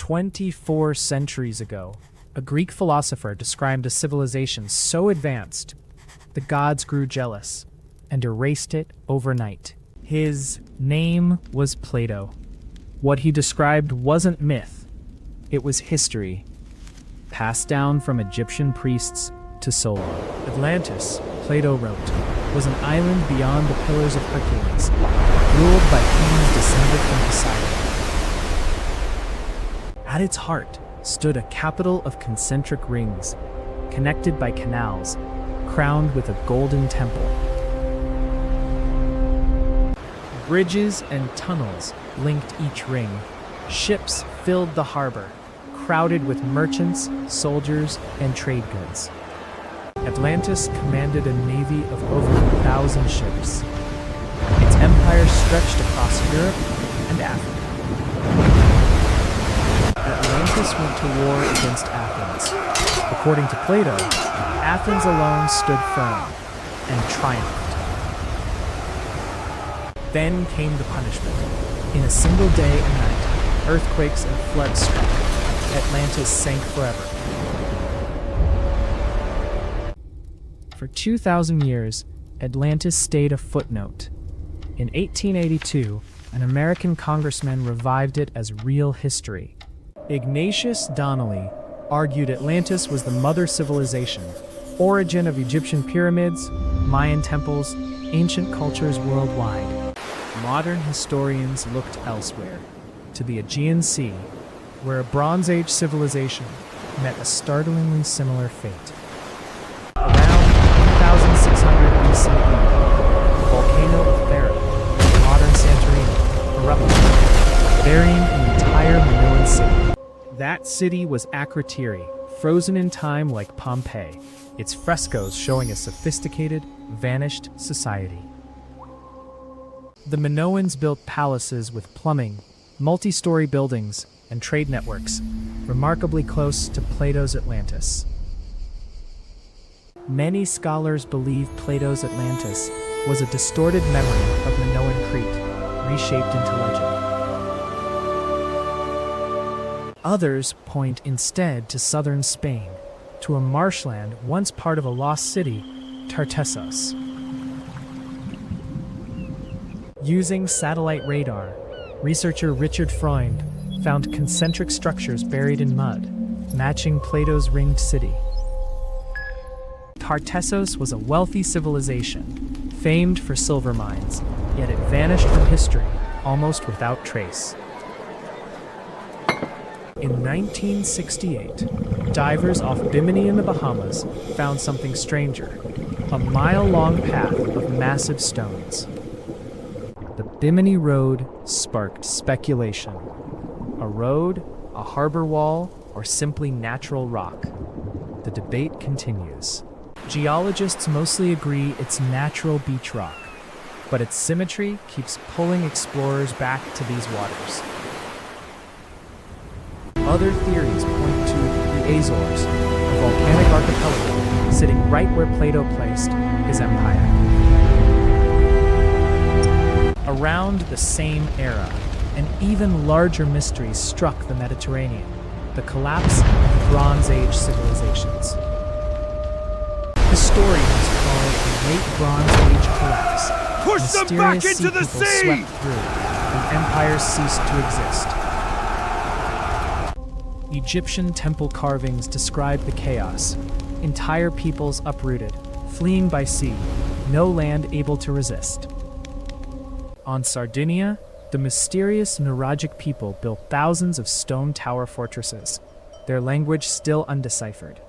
24 centuries ago, a Greek philosopher described a civilization so advanced, the gods grew jealous and erased it overnight. His name was Plato. What he described wasn't myth, it was history, passed down from Egyptian priests to Solon. Atlantis, Plato wrote, was an island beyond the Pillars of Hercules, ruled by kings descended from Poseidon. At its heart stood a capital of concentric rings, connected by canals, crowned with a golden temple. Bridges and tunnels linked each ring. Ships filled the harbor, crowded with merchants, soldiers, and trade goods. Atlantis commanded a navy of over 1,000 ships. Its empire stretched across Europe and Africa. Atlantis went to war against Athens. According to Plato, Athens alone stood firm and triumphed. Then came the punishment. In a single day and night, earthquakes and floods struck. Atlantis sank forever. For 2,000 years, Atlantis stayed a footnote. In 1882, an American congressman revived it as real history. Ignatius Donnelly argued Atlantis was the mother civilization, origin of Egyptian pyramids, Mayan temples, ancient cultures worldwide. Modern historians looked elsewhere, to the Aegean Sea, where a Bronze Age civilization met a startlingly similar fate. Around 1600 BCE, the volcano of Thera, modern Santorini, erupted, burying an entire Minoan city. That city was Akrotiri, frozen in time like Pompeii, its frescoes showing a sophisticated, vanished society. The Minoans built palaces with plumbing, multi-story buildings, and trade networks, remarkably close to Plato's Atlantis. Many scholars believe Plato's Atlantis was a distorted memory of Minoan Crete, reshaped into legend. Others point instead to southern Spain, to a marshland once part of a lost city, Tartessos. Using satellite radar, researcher Richard Freund found concentric structures buried in mud, matching Plato's ringed city. Tartessos was a wealthy civilization, famed for silver mines, yet it vanished from history almost without trace. In 1968, divers off Bimini in the Bahamas found something stranger, a mile-long path of massive stones. The Bimini Road sparked speculation. A road, a harbor wall, or simply natural rock? The debate continues. Geologists mostly agree it's natural beach rock, but its symmetry keeps pulling explorers back to these waters. Other theories point to the Azores, a volcanic archipelago sitting right where Plato placed his empire. Around the same era, an even larger mystery struck the Mediterranean: the collapse of Bronze Age civilizations. Historians call it the Late Bronze Age collapse. Push them back into the sea! Swept through, and empires ceased to exist. Egyptian temple carvings describe the chaos. Entire peoples uprooted, fleeing by sea, no land able to resist. On Sardinia, the mysterious Nuragic people built thousands of stone tower fortresses, their language still undeciphered.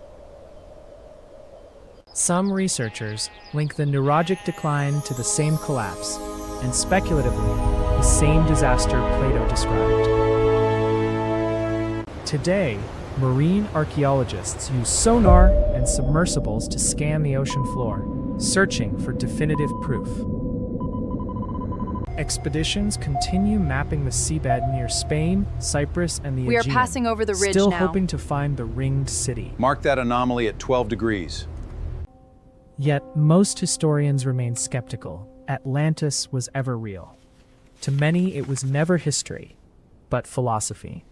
Some researchers link the Nuragic decline to the same collapse, and speculatively, the same disaster Plato described. Today, marine archaeologists use sonar and submersibles to scan the ocean floor, searching for definitive proof. Expeditions continue mapping the seabed near Spain, Cyprus, and the Aegean. We are passing over the ridge still now. Hoping to find the ringed city. Mark that anomaly at 12 degrees. Yet, most historians remain skeptical. Atlantis was ever real. To many, it was never history, but philosophy.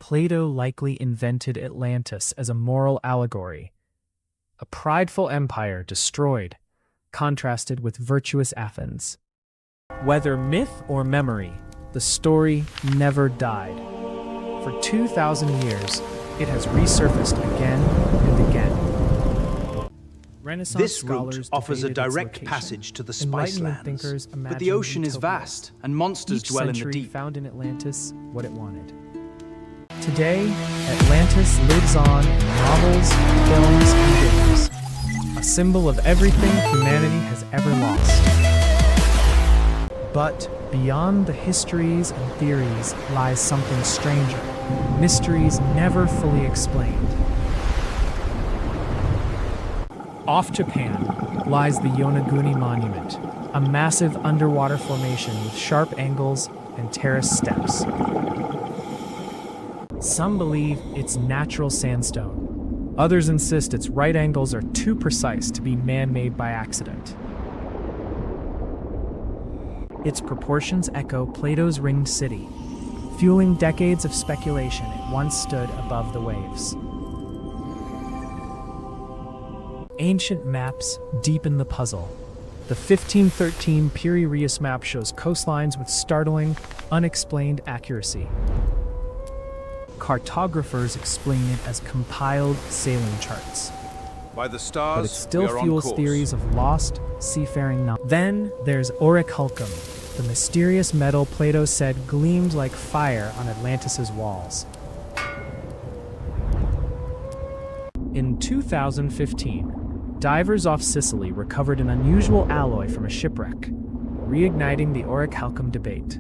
Plato likely invented Atlantis as a moral allegory, a prideful empire destroyed, contrasted with virtuous Athens. Whether myth or memory, the story never died. For 2,000 years, it has resurfaced again and again. Renaissance This route scholars offers a debated its direct location. passage to the Enlightenment Spicelands, thinkers but imagined the ocean is utopias. vast and monsters Each dwell in the century deep. found in Atlantis what it wanted. Today, Atlantis lives on in novels, films, and games, a symbol of everything humanity has ever lost. But beyond the histories and theories lies something stranger, mysteries never fully explained. Off Japan lies the Yonaguni Monument, a massive underwater formation with sharp angles and terraced steps. Some believe it's natural sandstone. Others insist its right angles are too precise to be man-made by accident. Its proportions echo Plato's ringed city, fueling decades of speculation it once stood above the waves. Ancient maps deepen the puzzle. The 1513 Piri Reis map shows coastlines with startling, unexplained accuracy. Cartographers explain it as compiled sailing charts. By the stars, But it still we are on fuels course. theories of lost, seafaring knowledge. Then there's orichalcum, the mysterious metal Plato said gleamed like fire on Atlantis' walls. In 2015, divers off Sicily recovered an unusual alloy from a shipwreck, reigniting the orichalcum debate.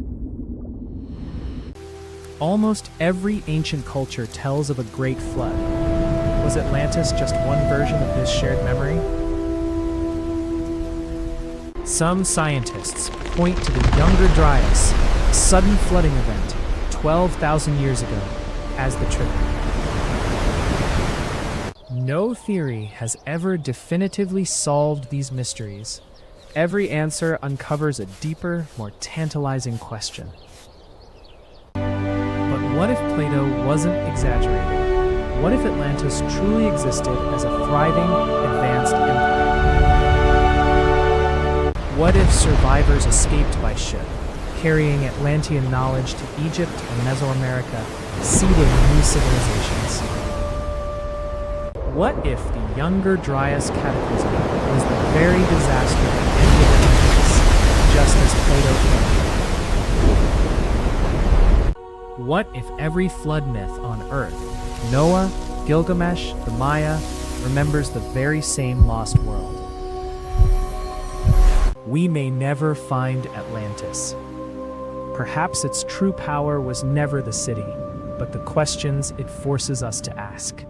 Almost every ancient culture tells of a great flood. Was Atlantis just one version of this shared memory? Some scientists point to the Younger Dryas, a sudden flooding event 12,000 years ago, as the trigger. No theory has ever definitively solved these mysteries. Every answer uncovers a deeper, more tantalizing question. But what if Plato wasn't exaggerating? What if Atlantis truly existed as a thriving, advanced empire? What if survivors escaped by ship, carrying Atlantean knowledge to Egypt and Mesoamerica, seeding new civilizations? What if the Younger Dryas cataclysm was the very disaster that ended Atlantis, just as Plato claimed? What if every flood myth on Earth, Noah, Gilgamesh, the Maya, remembers the very same lost world? We may never find Atlantis. Perhaps its true power was never the city, but the questions it forces us to ask.